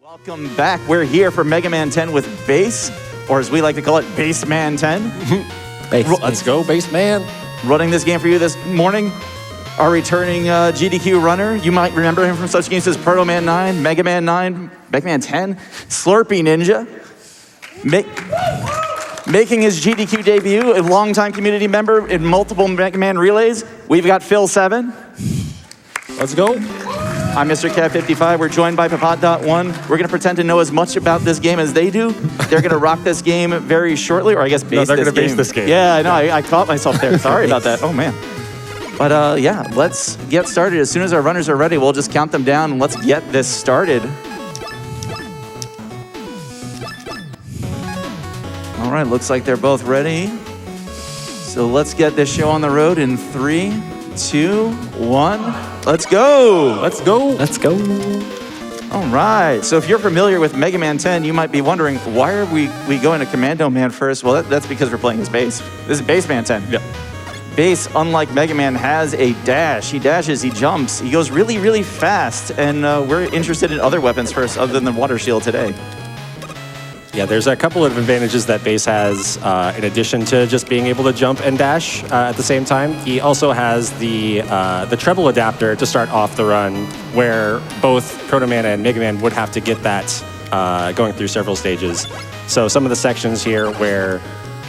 Welcome back. We're here for Mega Man 10 with Base, or as we like to call it, Base Man 10. Let's go, Base Man. Running this game for you this morning, our returning GDQ runner. You might remember him from such games as Proto Man 9, Mega Man 9, Mega Man 10, SlurpeeNinja. Making his GDQ debut, a longtime community member in multiple Mega Man relays, we've got Phil7. Let's go. I'm Mr. Cat55. We're joined by Papat.1. We're going to pretend to know as much about this game as they do. They're going to rock this game very shortly, or I guess base this game. No, they're going to base this game. Yeah, I know. I caught myself there. Sorry about that. Oh, man. But yeah, let's get started. As soon as our runners are ready, we'll just count them down and let's get this started. All right, looks like they're both ready. So let's get this show on the road in 3, 2, 1. Let's go. Let's go. Let's go. All right. So if you're familiar with Mega Man 10, you might be wondering, why are we going to Commando Man first? Well, that's because we're playing as Base. This is Base Man 10. Yep. Base, unlike Mega Man, has a dash. He dashes, he jumps, he goes really, really fast. And we're interested in other weapons first, other than the water shield today. Yeah, there's a couple of advantages that Base has in addition to just being able to jump and dash at the same time. He also has the treble adapter to start off the run, where both Proto Man and Mega Man would have to get that going through several stages. So some of the sections here where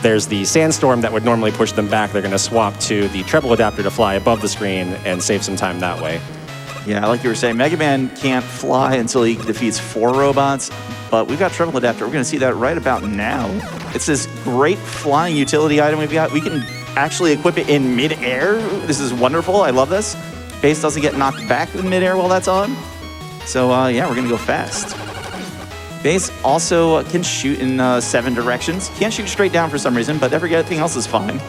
there's the sandstorm that would normally push them back, they're going to swap to the treble adapter to fly above the screen and save some time that way. Yeah, like you were saying, Mega Man can't fly until he defeats 4 robots, but we've got treble adapter. We're going to see that right about now. It's this great flying utility item we've got. We can actually equip it in mid-air. This is wonderful. I love this. Base doesn't get knocked back in mid-air while that's on. So yeah, we're going to go fast. Base also can shoot in 7 directions. Can't shoot straight down for some reason, but everything else is fine.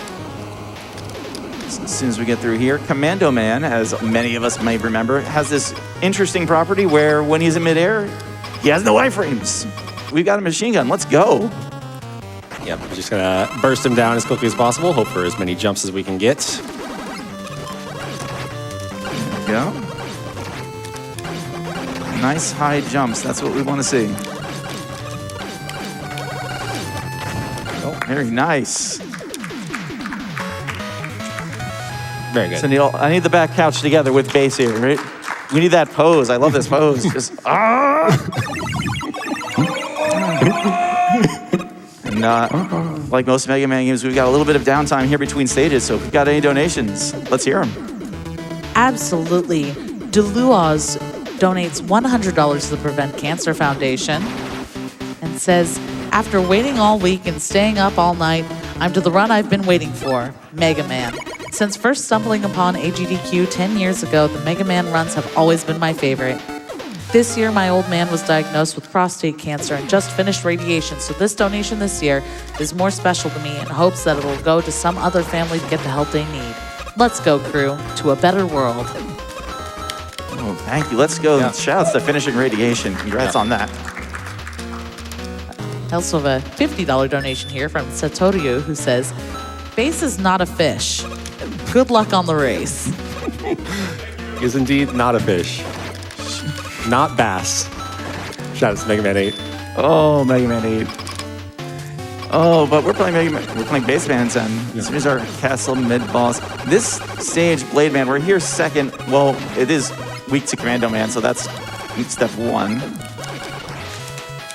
As soon as we get through here, Commando Man, as many of us may remember, has this interesting property where when he's in midair, he has no iframes. We've got a machine gun. Let's go. Yep, we're just gonna burst him down as quickly as possible, hope for as many jumps as we can get. There we go. Nice high jumps. That's what we want to see. Oh, very nice. Very good. So I need the back couch together with Base here, right? We need that pose. I love this pose. Just, And like most Mega Man games, we've got a little bit of downtime here between stages, so if we've got any donations, let's hear them. Absolutely. Deluaz donates $100 to the Prevent Cancer Foundation and says, after waiting all week and staying up all night, I'm to the run I've been waiting for, Mega Man. Since first stumbling upon AGDQ 10 years ago, the Mega Man runs have always been my favorite. This year, my old man was diagnosed with prostate cancer and just finished radiation, so this donation this year is more special to me in hopes that it'll go to some other family to get the help they need. Let's go, crew, to a better world. Oh, thank you. Let's go. Yeah. Shout outs to finishing radiation. Congrats on that. I also have a $50 donation here from Satoru, who says, Base is not a fish. Good luck on the race. Is indeed not a fish. Not bass. Shout out to Mega Man 8. Oh, Mega Man 8. Oh, but we're playing we're playing Base Man 10. Yeah. This is our castle mid-boss. This stage, Blade Man, we're here second. Well, it is weak to Commando Man, so that's step 1.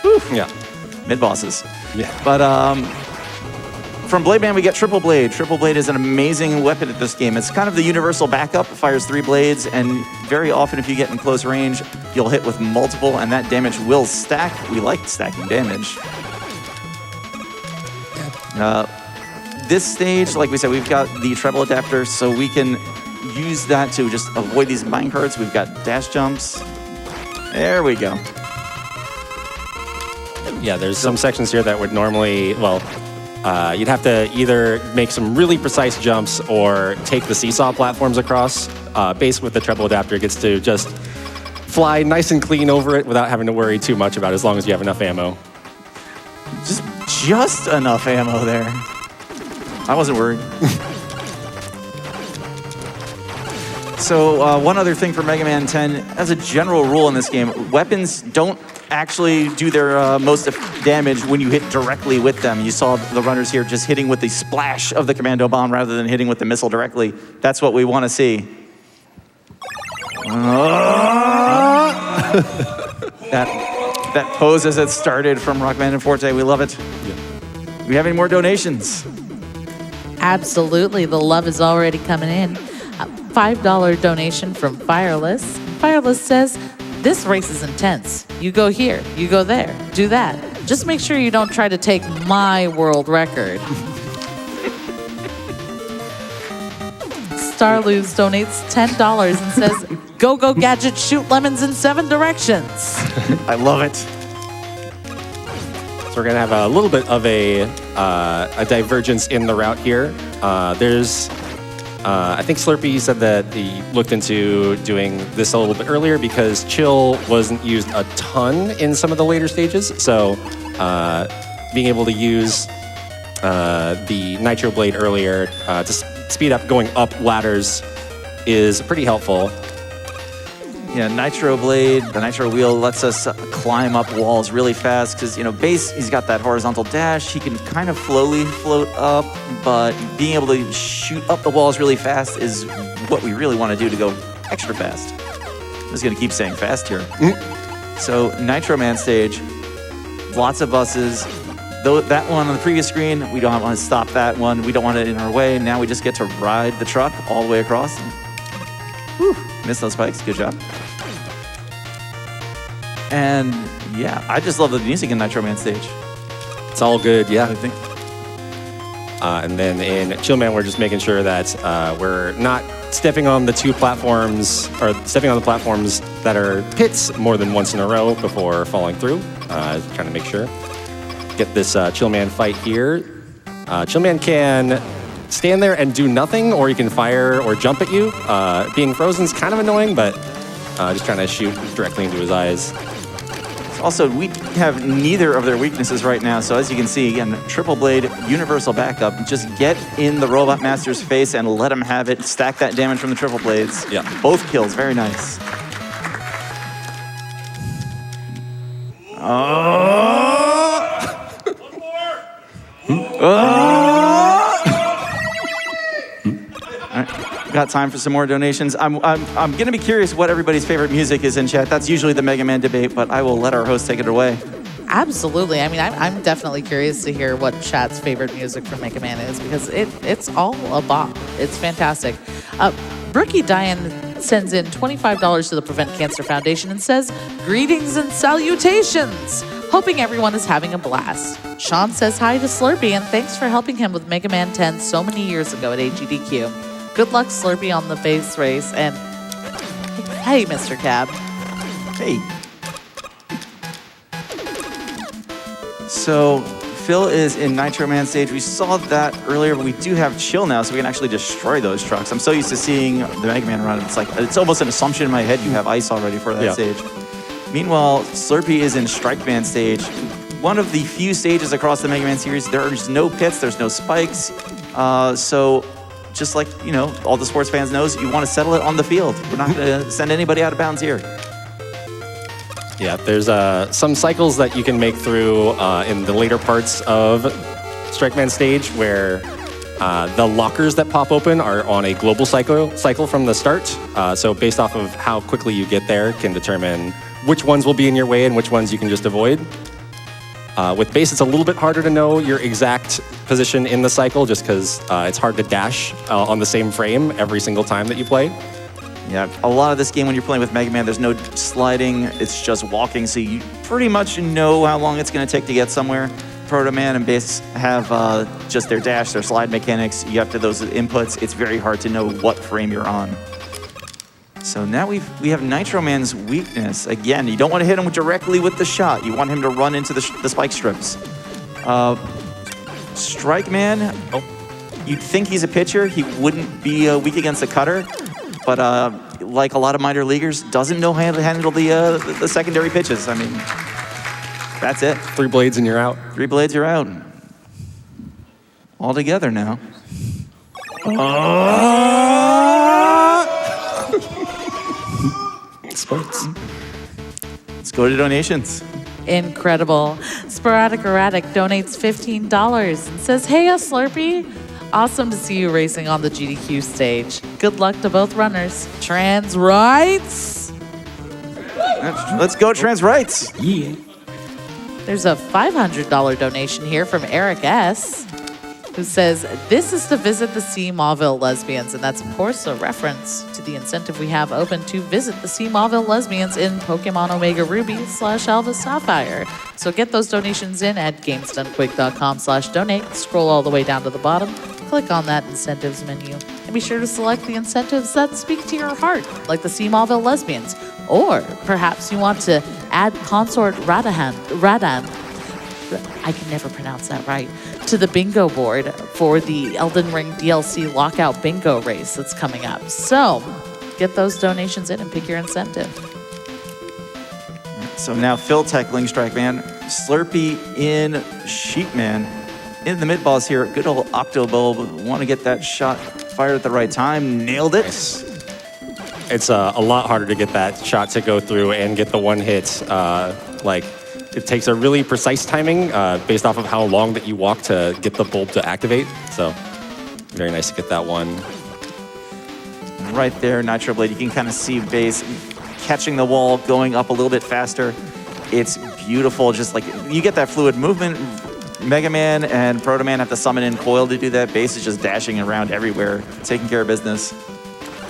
Whew. Yeah. Mid-bosses. Yeah. But from Blade Man, we get Triple Blade. Triple Blade is an amazing weapon at this game. It's kind of the universal backup. It fires 3 blades, and very often if you get in close range, you'll hit with multiple, and that damage will stack. We like stacking damage. This stage, like we said, we've got the treble adapter, so we can use that to just avoid these minecarts. We've got dash jumps. There we go. Yeah, there's some sections here that would normally, well, you'd have to either make some really precise jumps or take the seesaw platforms across. Base with the treble adapter gets to just fly nice and clean over it without having to worry too much about it, as long as you have enough ammo. Just enough ammo there. I wasn't worried. So one other thing for Mega Man 10, as a general rule in this game, weapons don't actually do their most damage when you hit directly with them. You saw the runners here just hitting with the splash of the commando bomb rather than hitting with the missile directly. That's what we want to see. That pose as it started from Rockman and Forte, we love it. Yeah. Do we have any more donations? Absolutely, the love is already coming in. A $5 donation from Fireless. Fireless says, this race is intense. You go here, you go there, do that. Just make sure you don't try to take my world record. Starluz donates $10 and says, go, go, gadget, shoot lemons in 7 directions. I love it. So we're gonna have a little bit of a divergence in the route here. I think Slurpee said that he looked into doing this a little bit earlier because chill wasn't used a ton in some of the later stages. So being able to use the Nitro Blade earlier to speed up going up ladders is pretty helpful. Yeah, Nitro Blade, the Nitro Wheel lets us climb up walls really fast because, Base, he's got that horizontal dash. He can kind of slowly float up, but being able to shoot up the walls really fast is what we really want to do to go extra fast. I'm just going to keep saying fast here. So, Nitro Man stage, lots of buses. Though that one on the previous screen, we don't want to stop that one. We don't want it in our way. Now we just get to ride the truck all the way across. Whew, missed those spikes. Good job. And yeah, I just love the music in Nitro Man stage. It's all good, yeah. I think. And then in Chill Man, we're just making sure that we're not stepping on the two platforms, or stepping on the platforms that are pits more than once in a row before falling through. Trying to make sure. Get this Chill Man fight here. Chill Man can stand there and do nothing, or he can fire or jump at you. Being frozen is kind of annoying, but just trying to shoot directly into his eyes. Also, we have neither of their weaknesses right now, so as you can see, again, triple blade, universal backup. Just get in the Robot Master's face and let him have it. Stack that damage from the triple blades. Yeah. Both kills, very nice. Got time for some more donations. I'm going to be curious what everybody's favorite music is in chat. That's usually the Mega Man debate, but I will let our host take it away. Absolutely. I mean, I'm definitely curious to hear what chat's favorite music from Mega Man is because it's all a bop. It's fantastic. Brookie Diane sends in $25 to the Prevent Cancer Foundation and says, greetings and salutations. Hoping everyone is having a blast. Sean says hi to Slurpee and thanks for helping him with Mega Man 10 so many years ago at AGDQ. Good luck, Slurpee, on the base race. And hey, Mr. Cab. Hey. So Phil is in Nitro Man stage. We saw that earlier, but we do have chill now, so we can actually destroy those trucks. I'm so used to seeing the Mega Man run. It's almost an assumption in my head you have ice already for that stage. Meanwhile, Slurpee is in Strike Man stage. One of the few stages across the Mega Man series, there's no pits, there's no spikes. So just like, all the sports fans knows, you want to settle it on the field. We're not going to send anybody out of bounds here. Yeah, there's some cycles that you can make through in the later parts of Strike Man stage where the lockers that pop open are on a global cycle from the start. So based off of how quickly you get there can determine which ones will be in your way and which ones you can just avoid. With base, it's a little bit harder to know your exact position in the cycle just because it's hard to dash on the same frame every single time that you play. Yeah, a lot of this game when you're playing with Mega Man, there's no sliding, it's just walking, so you pretty much know how long it's going to take to get somewhere. Proto Man and Base have just their dash, their slide mechanics. You have to those inputs. It's very hard to know what frame you're on. So now we have Nitro Man's weakness. Again, you don't want to hit him directly with the shot. You want him to run into the spike strips. Strike Man, you'd think he's a pitcher. He wouldn't be weak against the cutter. But like a lot of minor leaguers, doesn't know how to handle the secondary pitches. I mean, that's it. 3 blades and you're out. 3 blades, you're out. All together now. Sports. Let's go to donations. Incredible. Sporadic Erratic donates $15 and says, hey, Slurpee. Awesome to see you racing on the GDQ stage. Good luck to both runners. Trans rights. Let's go, trans rights. Yeah. There's a $500 donation here from Eric S., who says, this is to visit the Sea Mauville lesbians. And that's, of course, a reference to the incentive we have open to visit the Sea Mauville lesbians in Pokemon Omega Ruby /Alpha Sapphire. So get those donations in at gamesdonequick.com/donate. Scroll all the way down to the bottom. Click on that incentives menu. And be sure to select the incentives that speak to your heart, like the Sea Mauville lesbians. Or perhaps you want to add Consort Radan, I can never pronounce that right, to the bingo board for the Elden Ring DLC lockout bingo race that's coming up. So get those donations in and pick your incentive. So now Phil Tech, Ling Strike Man, Slurpee in Sheepman. In the mid-balls here, good old Octobulb. Want to get that shot fired at the right time. Nailed it. Nice. It's a lot harder to get that shot to go through and get the one hit. It takes a really precise timing based off of how long that you walk to get the bulb to activate. So very nice to get that one. Right there, Nitro Blade. You can kind of see base catching the wall, going up a little bit faster. It's beautiful. Just like you get that fluid movement. Mega Man and Proto Man have to summon in Coil to do that. Base is just dashing around everywhere, taking care of business.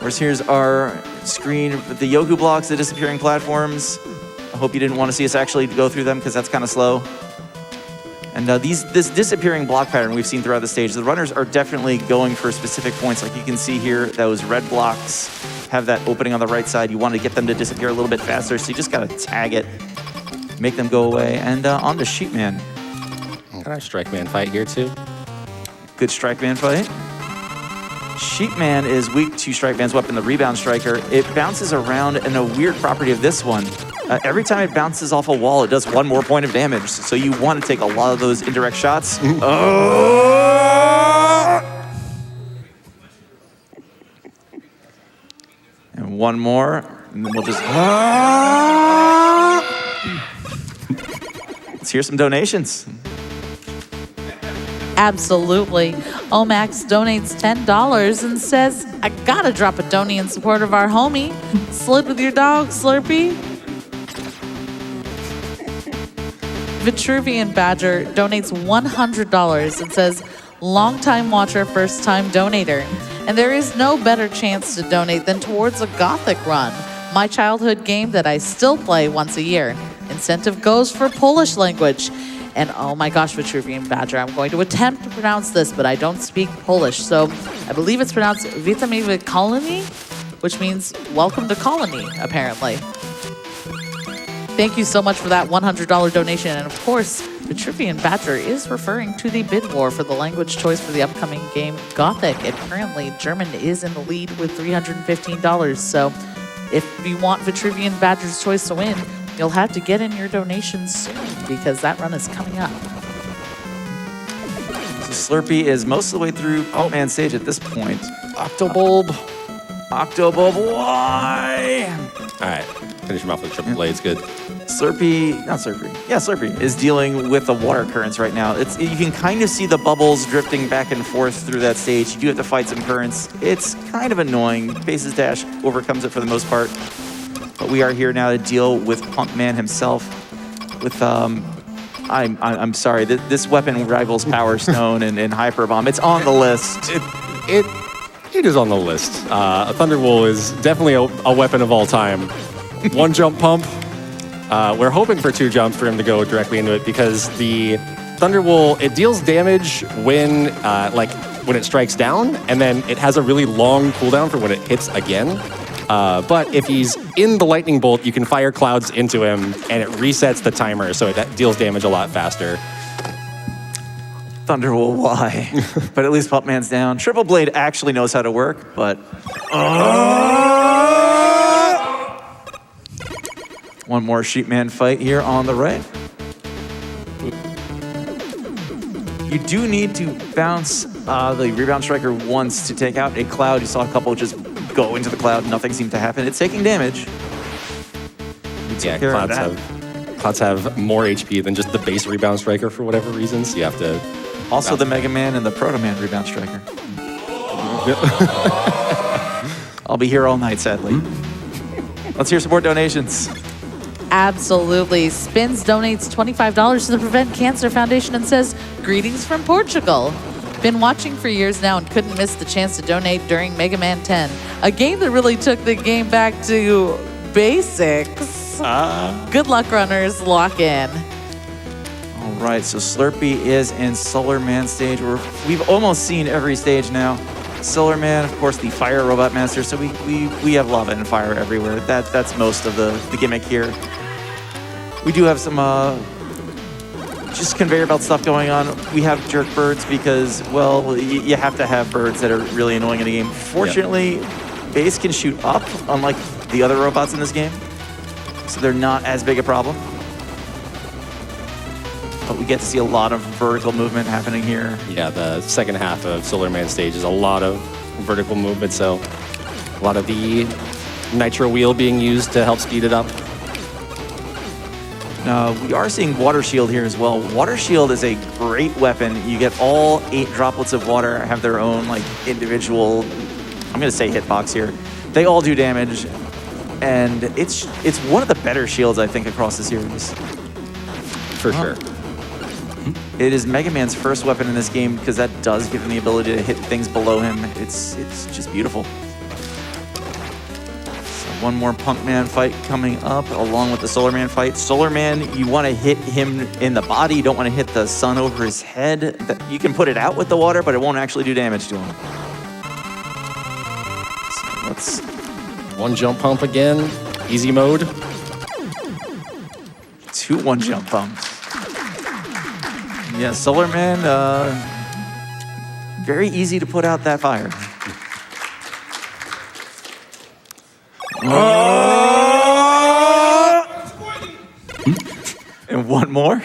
Whereas here's our screen with the Yoku blocks, the disappearing platforms. I hope you didn't want to see us actually go through them because that's kind of slow. And this disappearing block pattern we've seen throughout the stage, the runners are definitely going for specific points. Like you can see here, those red blocks have that opening on the right side. You want to get them to disappear a little bit faster, so you just got to tag it, make them go away. And on to Sheepman. Got our Strike Man fight here too. Good Strike Man fight. Sheepman is weak to Strike Man's weapon, the Rebound Striker. It bounces around, and a weird property of this one, every time it bounces off a wall, it does one more point of damage. So you want to take a lot of those indirect shots. And one more, and then we'll just... Let's hear some donations. Absolutely. Omax donates $10 and says, I gotta drop a donny in support of our homie. Slid with your dog, Slurpee. Vitruvian Badger donates $100 and says, long-time watcher, first-time donator. And there is no better chance to donate than towards a Gothic run, my childhood game that I still play once a year. Incentive goes for Polish language. And oh my gosh, Vitruvian Badger, I'm going to attempt to pronounce this, but I don't speak Polish. So I believe it's pronounced Witamy w Kolonii, which means welcome to Colony, apparently. Thank you so much for that $100 donation. And of course, Vitruvian Badger is referring to the bid war for the language choice for the upcoming game Gothic. And currently, German is in the lead with $315. So if you want Vitruvian Badger's choice to win, you'll have to get in your donations soon because that run is coming up. So Slurpee is most of the way through Man stage at this point. Octobulb. Octobulb, why? All right, finish him off with triple blades. Good. Slurpee is dealing with the water currents right now. You can kind of see the bubbles drifting back and forth through that stage. You do have to fight some currents. It's kind of annoying. Base's dash overcomes it for the most part. But we are here now to deal with Punk Man himself. With I'm sorry, this weapon rivals Power Stone and Hyper Bomb. It's on the list. It is on the list. Thunderwool is definitely a weapon of all time. One jump pump. We're hoping for 2 jumps for him to go directly into it because the Thunderwool, it deals damage when it strikes down, and then it has a really long cooldown for when it hits again. But if he's in the lightning bolt, you can fire clouds into him, and it resets the timer, so it deals damage a lot faster. Thunderwool, why? But at least Pumpman's down. Triple Blade actually knows how to work, but... One more Sheepman fight here on the right. You do need to bounce the Rebound Striker once to take out a cloud. You saw a couple just go into the cloud. Nothing seemed to happen. It's taking damage. Yeah, clouds Pots have more HP than just the base rebound striker for whatever reason, so you have to... Also the Mega Man and the Proto Man rebound striker. I'll be here all night, sadly. Let's hear some more donations. Absolutely. Spins donates $25 to the Prevent Cancer Foundation and says, greetings from Portugal. Been watching for years now and couldn't miss the chance to donate during Mega Man 10, a game that really took the game back to basics. Good luck, runners. Lock in. All right, so Slurpee is in Solar Man stage. We've almost seen every stage now. Solar Man, of course, the Fire Robot Master, so we have lava and fire everywhere. That's most of the gimmick here. We do have some just conveyor belt stuff going on. We have jerk birds because, well, you have to have birds that are really annoying in the game. Fortunately, base can shoot up, unlike the other robots in this game, so they're not as big a problem. But we get to see a lot of vertical movement happening here. Yeah, the second half of Solar Man stage is a lot of vertical movement, so a lot of the nitro wheel being used to help speed it up. We are seeing Water Shield here as well. Water Shield is a great weapon. You get all 8 droplets of water have their own like individual, I'm gonna say hitbox here. They all do damage, and it's one of the better shields I think across the series. For sure. It is Mega Man's first weapon in this game because that does give him the ability to hit things below him. It's just beautiful. So one more Punk Man fight coming up along with the Solar Man fight. Solar Man, you want to hit him in the body. You don't want to hit the sun over his head. You can put it out with the water, but it won't actually do damage to him. So let's... One jump pump again. Easy mode. 2 one-jump pumps. Yeah, Solar Man, very easy to put out that fire. And one more.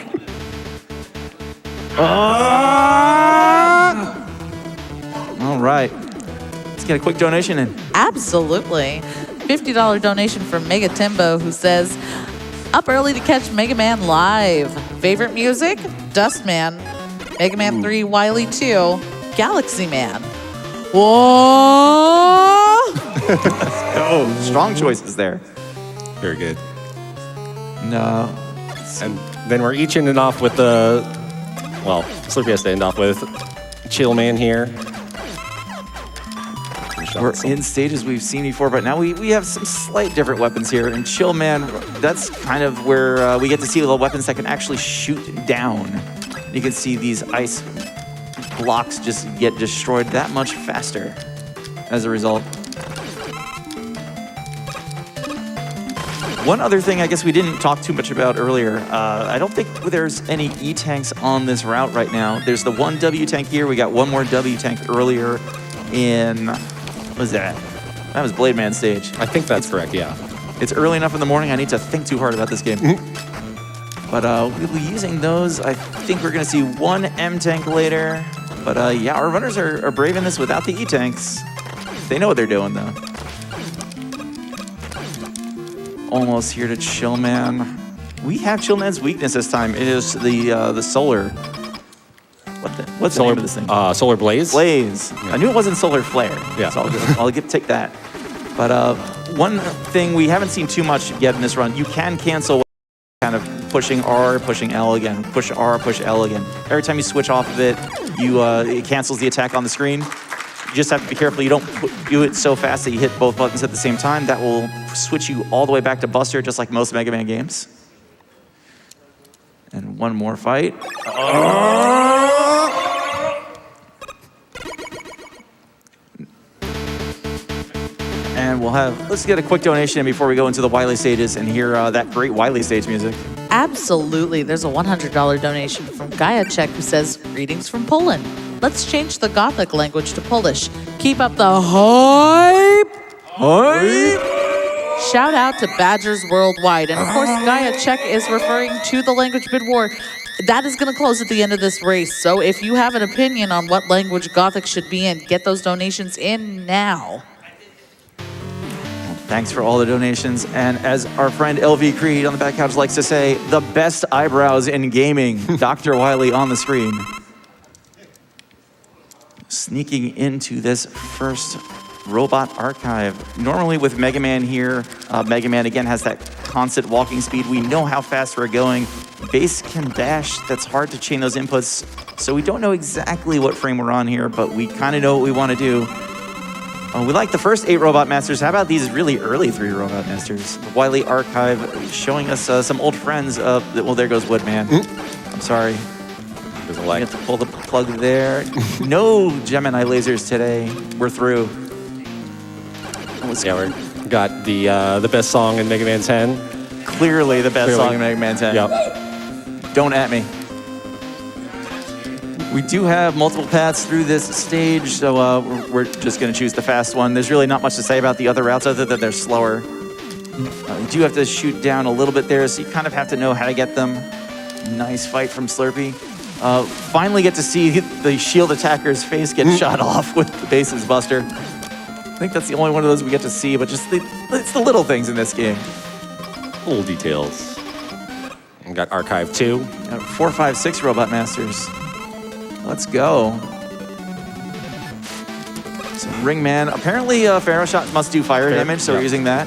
All right, let's get a quick donation in. Absolutely. $50 donation from Mega Timbo, who says, up early to catch Mega Man live. Favorite music? Dustman. Mega Man 3, Wily 2, Galaxy Man. Whoa! Oh, strong choices there. Very good. No. And then we're each ending off with the, well, Slurpee has to end off with Chill Man here. We're in stages we've seen before, but now we have some slight different weapons here. And Chill Man, that's kind of where we get to see the weapons that can actually shoot down. You can see these ice blocks just get destroyed that much faster as a result. One other thing I guess we didn't talk too much about earlier, I don't think there's any E-tanks on this route right now. There's the one W-tank here. We got one more W-tank earlier in, what was that? That was Blade Man stage. I think that's correct, yeah. It's early enough in the morning, I need to think too hard about this game. But we'll be using those. I think we're gonna see one M-tank later. But yeah, our runners are braving this without the E-tanks. They know what they're doing though. Almost here to Chill Man. We have Chill Man's weakness this time. It is the solar. What's the name of this thing? Solar Blaze? Blaze. Yeah. I knew it wasn't Solar Flare. Yeah. So I'll take that. But one thing we haven't seen too much yet in this run, you can cancel kind of pushing R, pushing L again, push R, push L again. Every time you switch off of it, it cancels the attack on the screen. You just have to be careful you don't do it so fast that you hit both buttons at the same time. That will switch you all the way back to Buster, just like most Mega Man games. And one more fight. And let's get a quick donation in before we go into the Wily stages and hear that great Wily stage music. Absolutely. There's a $100 donation from Gajacek who says, greetings from Poland. Let's change the Gothic language to Polish. Keep up the hype. Shout out to Badgers Worldwide. And of course, Gajacek is referring to the language bid war. That is going to close at the end of this race. So if you have an opinion on what language Gothic should be in, get those donations in now. Thanks for all the donations. And as our friend LV Creed on the back couch likes to say, the best eyebrows in gaming. Dr. Wily on the screen. Sneaking into this first robot archive. Normally with Mega Man here, Mega Man again has that constant walking speed. We know how fast we're going. Bass can dash. That's hard to chain those inputs. So we don't know exactly what frame we're on here, but we kind of know what we want to do. We like the first 8 Robot Masters. How about these really early 3 Robot Masters? The Wily Archive showing us some old friends. Well, there goes Woodman. I'm sorry. Doesn't We like. have to pull the plug there. No Gemini lasers today. We're through. Yeah, we got the best song in Mega Man 10. Clearly the best song in Mega Man 10. Yep. Don't at me. We do have multiple paths through this stage, so we're just going to choose the fast one. There's really not much to say about the other routes other than they're slower. You do have to shoot down a little bit there, so you kind of have to know how to get them. Nice fight from Slurpee. Finally get to see the shield attacker's face get shot off with the Bass's Buster. I think that's the only one of those we get to see, but just it's the little things in this game. Little details. We got Archive 2. 4, 5, 6 Robot Masters. Let's go. So Ringman. Apparently, Pharaoh Shot must do fire damage, so we're using that.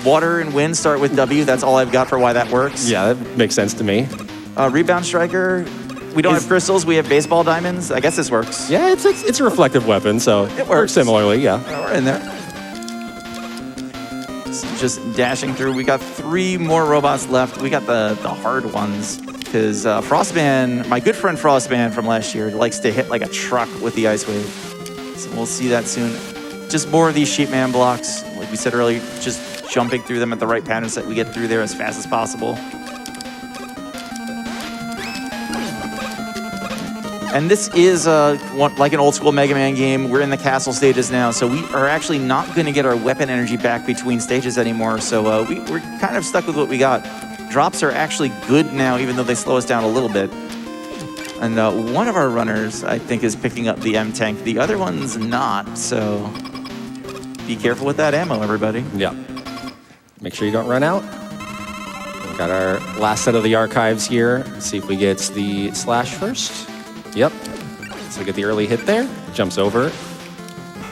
Water and wind start with W. That's all I've got for why that works. Yeah, that makes sense to me. Rebound Striker. We don't have crystals. We have baseball diamonds. I guess this works. Yeah, it's a reflective weapon, so It works. similarly, yeah. We're in there. Just dashing through. We got 3 more robots left. We got the hard ones. Because Frostman, my good friend Frostman from last year, likes to hit like a truck with the Ice Wave. So we'll see that soon. Just more of these Sheepman blocks. Like we said earlier, just jumping through them at the right pattern so that we get through there as fast as possible. And this is like an old school Mega Man game. We're in the castle stages now, so we are actually not going to get our weapon energy back between stages anymore. So we're kind of stuck with what we got. Drops are actually good now, even though they slow us down a little bit. And one of our runners, I think, is picking up the M-Tank. The other one's not, so be careful with that ammo, everybody. Yeah. Make sure you don't run out. We've got our last set of the archives here. Let's see if we get the slash first. Yep. So we get the early hit there. Jumps over.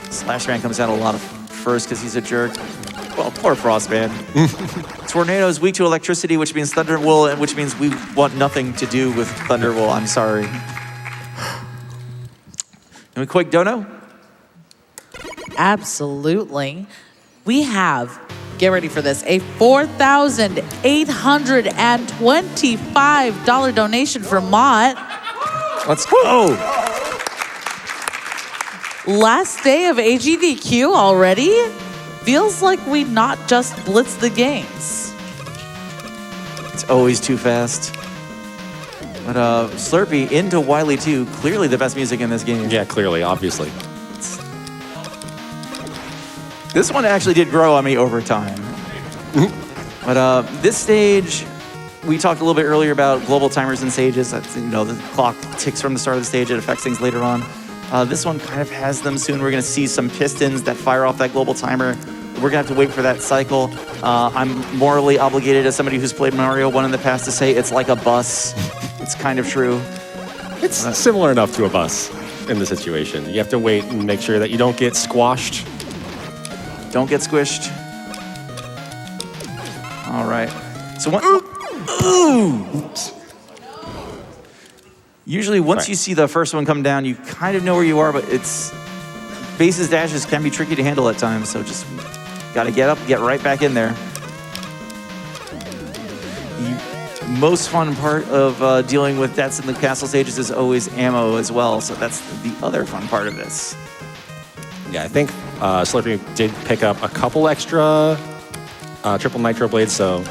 Slashman comes out a lot of first because he's a jerk. Well, poor Frostman. Tornado is weak to electricity, which means Thunderwool, which means we want nothing to do with Thunderwool. I'm sorry. And we quick dono? Absolutely. We have, get ready for this, a $4,825 donation from Mott. Let's go. Last day of AGDQ already? Feels like we not just blitz the games. It's always too fast. But Slurpee into Wily 2, clearly the best music in this game. Yeah, clearly, obviously. This one actually did grow on me over time. But this stage, we talked a little bit earlier about global timers and stages. That's, the clock ticks from the start of the stage. It affects things later on. This one kind of has them soon. We're going to see some pistons that fire off that global timer. We're going to have to wait for that cycle. I'm morally obligated as somebody who's played Mario 1 in the past to say it's like a bus. It's kind of true. It's similar enough to a bus in the situation. You have to wait and make sure that you don't get squashed. Don't get squished. All right. So what? Ooh! Usually, once you see the first one come down, you kind of know where you are, but Bass's dashes can be tricky to handle at times, so just got to get up, get right back in there. The most fun part of dealing with deaths in the castle stages is always ammo as well, so that's the other fun part of this. Yeah, I think Slurpee did pick up a couple extra triple nitro blades, so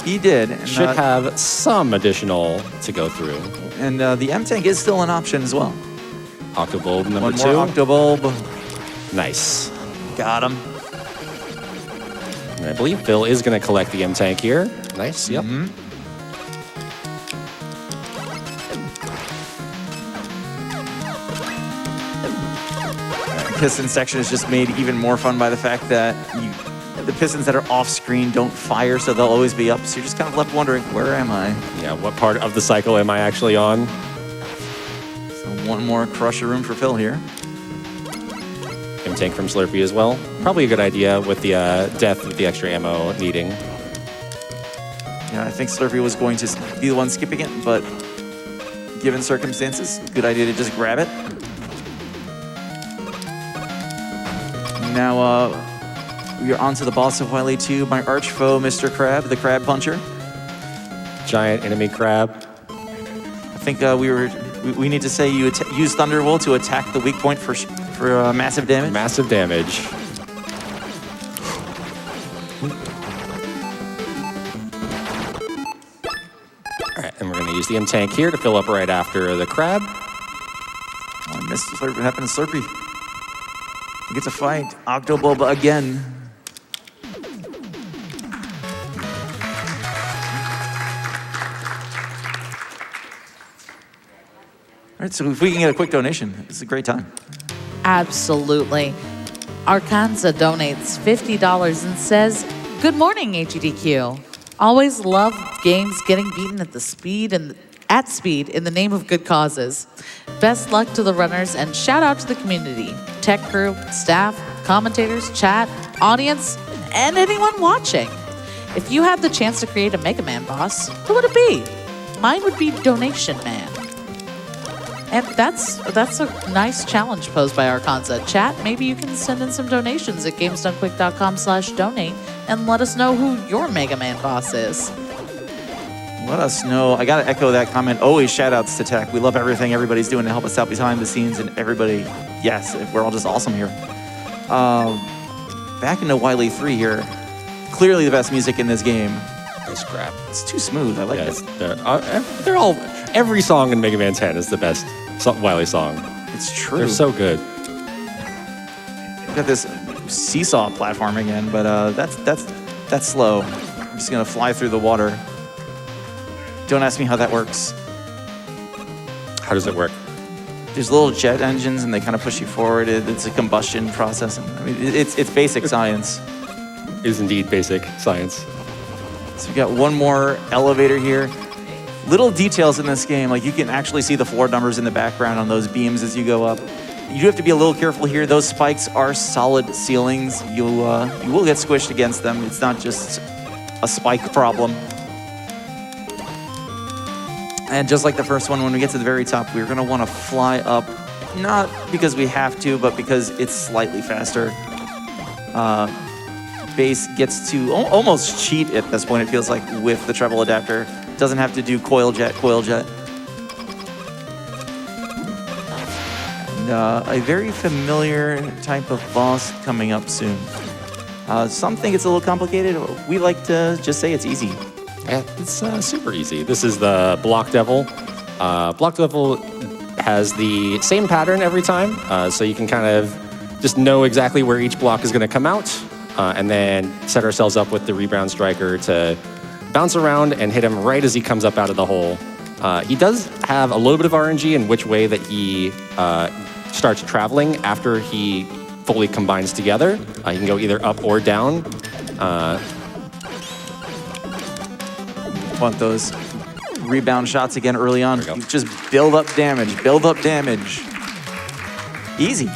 He did. And, should have some additional to go through. And the M-Tank is still an option as well. Octobulb number One 2. more Octobulb. Nice. Got him. And I believe Phil is going to collect the M-Tank here. Nice, yep. Piston section is just made even more fun by the fact that the pistons that are off screen don't fire, so they'll always be up. So you're just kind of left wondering, where am I? Yeah, what part of the cycle am I actually on? So one more crusher room for Phil here. Tank from Slurpee as well. Probably a good idea with the death with the extra ammo needing. Yeah, I think Slurpee was going to be the one skipping it, but given circumstances, good idea to just grab it. Now we are on to the boss of Wily 2, my arch foe, Mr. Crab, the Crab Puncher. Giant enemy crab. I think we need to say you use Thunderbolt to attack the weak point for massive damage. Massive damage. All right, and we're going to use the M-Tank here to fill up right after the crab. Oh, I missed Slurpee. What happened to Slurpee? He gets a fight. Octobulba again. All right, so if we can get a quick donation, it's a great time. Absolutely. Arkanza donates $50 and says, "Good morning, AGDQ. Always love games getting beaten at speed in the name of good causes. Best luck to the runners and shout out to the community, tech crew, staff, commentators, chat, audience, and anyone watching. If you had the chance to create a Mega Man boss, who would it be? Mine would be Donation Man." And that's a nice challenge posed by Arkanza. Chat, maybe you can send in some donations at gamesdonequick.com/donate and let us know who your Mega Man boss is. Let us know. I got to echo that comment. Always shout outs to tech. We love everything everybody's doing to help us out behind the scenes, and everybody, yes, we're all just awesome here. Back into Wily 3 here. Clearly the best music in this game. Nice crap. It's too smooth. I like it. They're all, every song in Mega Man 10 is the best Wily song. It's true. They're so good. We've got this seesaw platform again, but that's slow. I'm just gonna fly through the water. Don't ask me how that works. How does it work? There's little jet engines, and they kind of push you forward. It's a combustion process. I mean, it's basic science. It is indeed basic science. So we got one more elevator here. Little details in this game, like you can actually see the floor numbers in the background on those beams as you go up. You do have to be a little careful here. Those spikes are solid ceilings. You will get squished against them. It's not just a spike problem. And just like the first one, when we get to the very top, we're gonna wanna fly up, not because we have to, but because it's slightly faster. Base gets to almost cheat at this point, it feels like, with the treble adapter. Doesn't have to do coil jet. And a very familiar type of boss coming up soon. Some think it's a little complicated. We like to just say it's easy. Yeah, it's super easy. This is the Block Devil. Block Devil has the same pattern every time, so you can kind of just know exactly where each block is going to come out, and then set ourselves up with the Rebound Striker to bounce around and hit him right as he comes up out of the hole. He does have a little bit of RNG in which way that he starts traveling after he fully combines together. He can go either up or down. Want those rebound shots again early on. You just build up damage. Easy.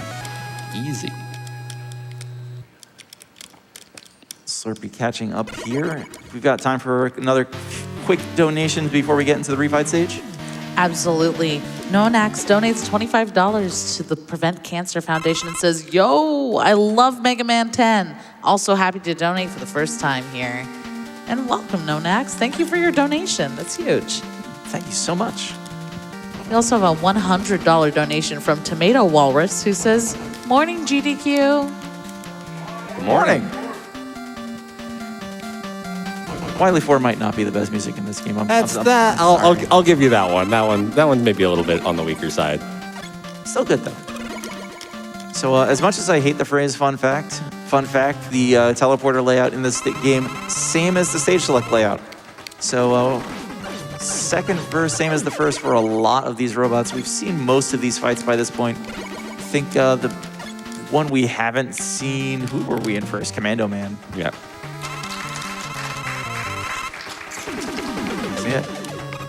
Slurpee catching up here. We've got time for another quick donation before we get into the refight stage. Absolutely. Nonax donates $25 to the Prevent Cancer Foundation and says, "Yo, I love Mega Man 10. Also happy to donate for the first time here." And welcome, Nonax. Thank you for your donation. That's huge. Thank you so much. We also have a $100 donation from Tomato Walrus, who says, "Morning, GDQ." Good morning. Wily 4 might not be the best music in this game. I'll give you that one. That one may be a little bit on the weaker side. Still good though. So as much as I hate the phrase fun fact, the teleporter layout in this game, same as the stage select layout. So second verse, same as the first for a lot of these robots. We've seen most of these fights by this point. I think the one we haven't seen. Who were we in first? Commando Man. Yeah.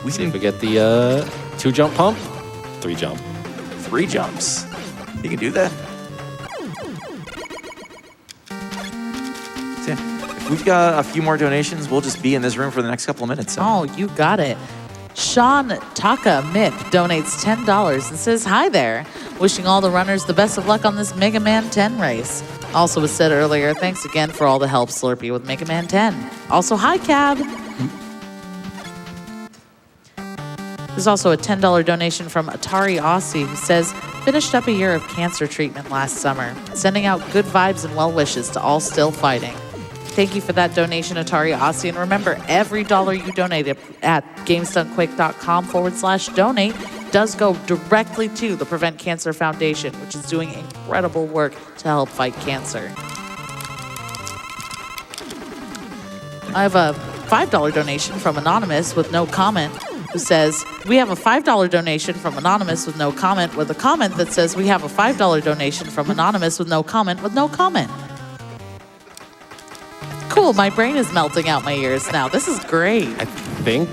We See if we can get the 2 jump pump, 3 jump. 3 jumps. You can do that. So, if we've got a few more donations, we'll just be in this room for the next couple of minutes. So. Oh, you got it. Sean Taka Mip donates $10 and says, hi there. Wishing all the runners the best of luck on this Mega Man 10 race. Also was said earlier, thanks again for all the help, Slurpee, with Mega Man 10. Also, hi, Cab. There's also a $10 donation from Atari Aussie who says, finished up a year of cancer treatment last summer. Sending out good vibes and well wishes to all still fighting. Thank you for that donation, Atari Aussie. And remember, every dollar you donate at GamesDoneQuick.com/donate does go directly to the Prevent Cancer Foundation, which is doing incredible work to help fight cancer. I have a $5 donation from Anonymous with no comment, who says, we have a $5 donation from Anonymous with no comment, with a comment that says, we have a $5 donation from Anonymous with no comment, with no comment. Cool, my brain is melting out my ears now. This is great. I think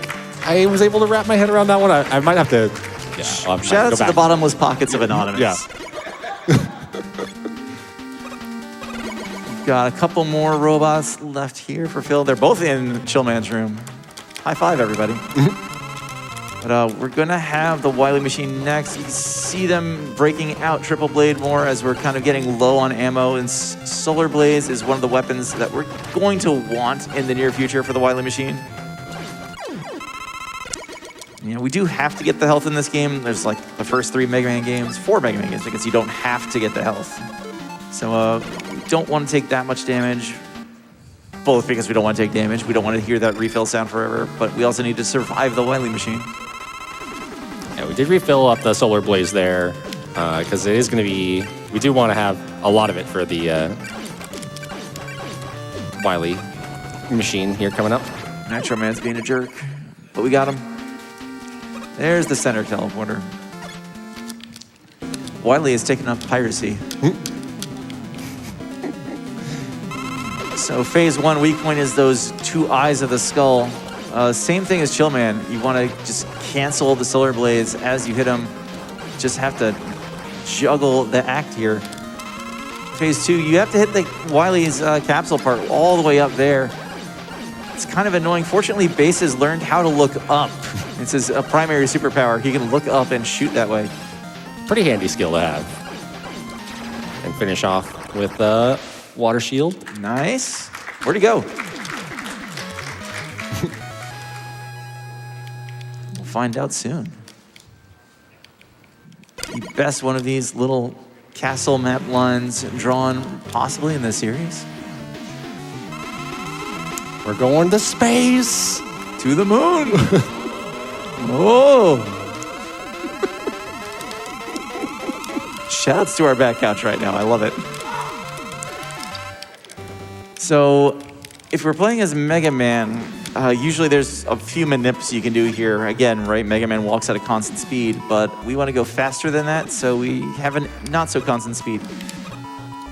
I was able to wrap my head around that one. I might have to. Yeah, shout out to the bottomless pockets of Anonymous. Yeah. Got a couple more robots left here for Phil. They're both in Chillman's room. High five, everybody. But we're gonna have the Wily machine next. You can see them breaking out Triple Blade more as we're kind of getting low on ammo. And Solar Blaze is one of the weapons that we're going to want in the near future for the Wily machine. You know, we do have to get the health in this game. There's like the first 3 Mega Man games, 4 Mega Man games, because you don't have to get the health. So we don't want to take that much damage. Both because we don't want to take damage. We don't want to hear that refill sound forever, but we also need to survive the Wily machine. Yeah, we did refill up the Solar Blaze there, because it is going to be, we do want to have a lot of it for the Wily machine here coming up. Nitro Man's being a jerk, but we got him. There's the center teleporter. Wily has taken up piracy. So phase 1 weak point is those 2 eyes of the skull. Same thing as Chillman. You want to just cancel the Solar Blades as you hit them. Just have to juggle the act here. Phase 2, you have to hit the Wily's capsule part all the way up there. It's kind of annoying. Fortunately, Base has learned how to look up. It's his primary superpower. He can look up and shoot that way. Pretty handy skill to have. And finish off with Water Shield. Nice. Where'd he go? We'll find out soon. The best one of these little castle map lines drawn possibly in this series. We're going to space. To the moon. Oh. Shouts to our back couch right now. I love it. So if we're playing as Mega Man, usually there's a few manips you can do here. Again, right, Mega Man walks at a constant speed, but we want to go faster than that, so we have a not so constant speed.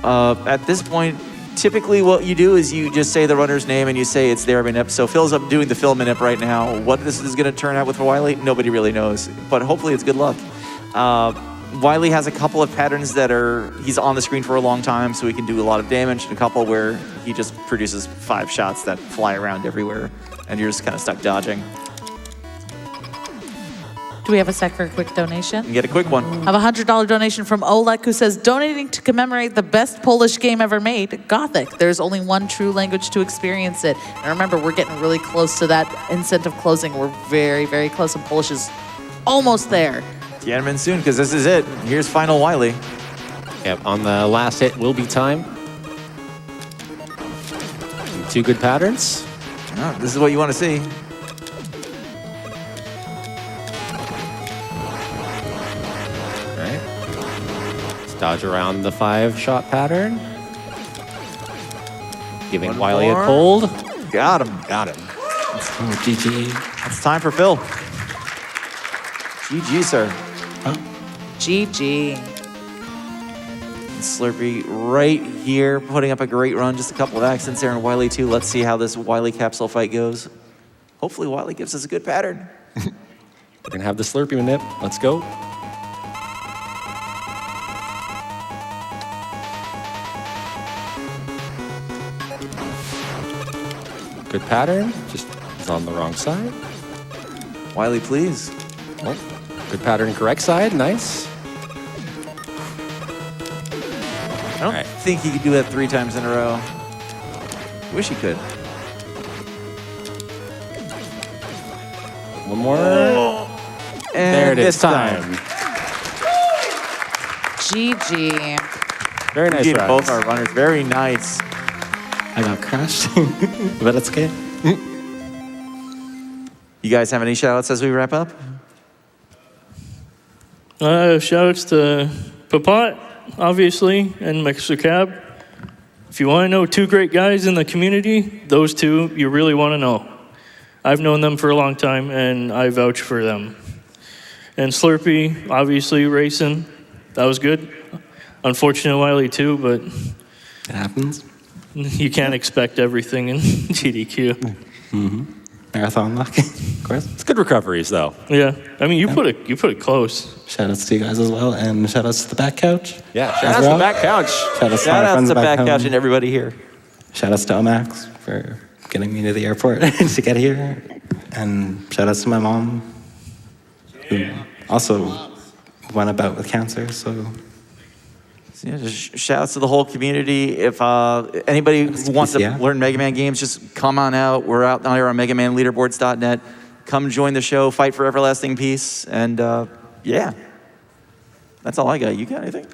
At this point, typically what you do is you just say the runner's name and you say it's their manip. So Phil's up doing the Phil manip right now. What this is going to turn out with Wily, nobody really knows, but hopefully it's good luck. Wily has a couple of patterns that he's on the screen for a long time, so he can do a lot of damage, and a couple where he just produces 5 shots that fly around everywhere, and you're just kind of stuck dodging. Do we have a sec for a quick donation? You get a quick one. I have a $100 donation from Olek, who says, donating to commemorate the best Polish game ever made, Gothic. There's only one true language to experience it. And remember, we're getting really close to that incentive closing. We're very, very close, and Polish is almost there. Get him in soon, because this is it. Here's final Wily. Yep, on the last hit will be time. 2 good patterns. Oh, this is what you want to see. Right. Let's dodge around the 5-shot pattern. Giving One Wily more. a hold. Got him. Got him. GG. It's time for Phil. GG, sir. GG. Slurpee right here, putting up a great run. Just a couple of accidents there in Wiley too. Let's see how this Wiley capsule fight goes. Hopefully Wiley gives us a good pattern. We're gonna have the Slurpee nip. Let's go. Good pattern, just is on the wrong side. Wiley, please. Oh, good pattern, correct side, nice. I don't think he could do that 3 times in a row. Wish he could. One more. And There it is, this time. GG. Very nice GG to runs. both our runners. Very nice. I got crashed, but it's okay. You guys have any shout outs as we wrap up? Shout outs to Papat, obviously, and Mexicab. If you want to know 2 great guys in the community, those 2 you really want to know. I've known them for a long time, and I vouch for them. And Slurpee, obviously, racing. That was good. Unfortunate Wiley, too, but It happens. you can't expect everything in GDQ. Marathon luck, of course. It's good recoveries, though. Yeah, I mean, you put it close. Shout outs to you guys as well, and shout outs to the back couch. Yeah, As shout out to well. the back couch. Shout outs to Shout my outs friends to back Back home. Couch and everybody here. Shout outs to Omax for getting me to the airport to get here. And shout outs to my mom, who also went about with cancer, so So, yeah, just shout outs to the whole community. If anybody wants to yeah. learn Mega Man games, just come on out. We're out here on MegaManLeaderboards.net. Come join the show, fight for everlasting peace, and yeah, that's all I got. You got anything?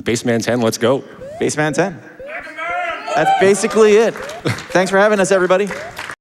Baseman 10, let's go. Baseman 10. That's basically it. Thanks for having us, everybody.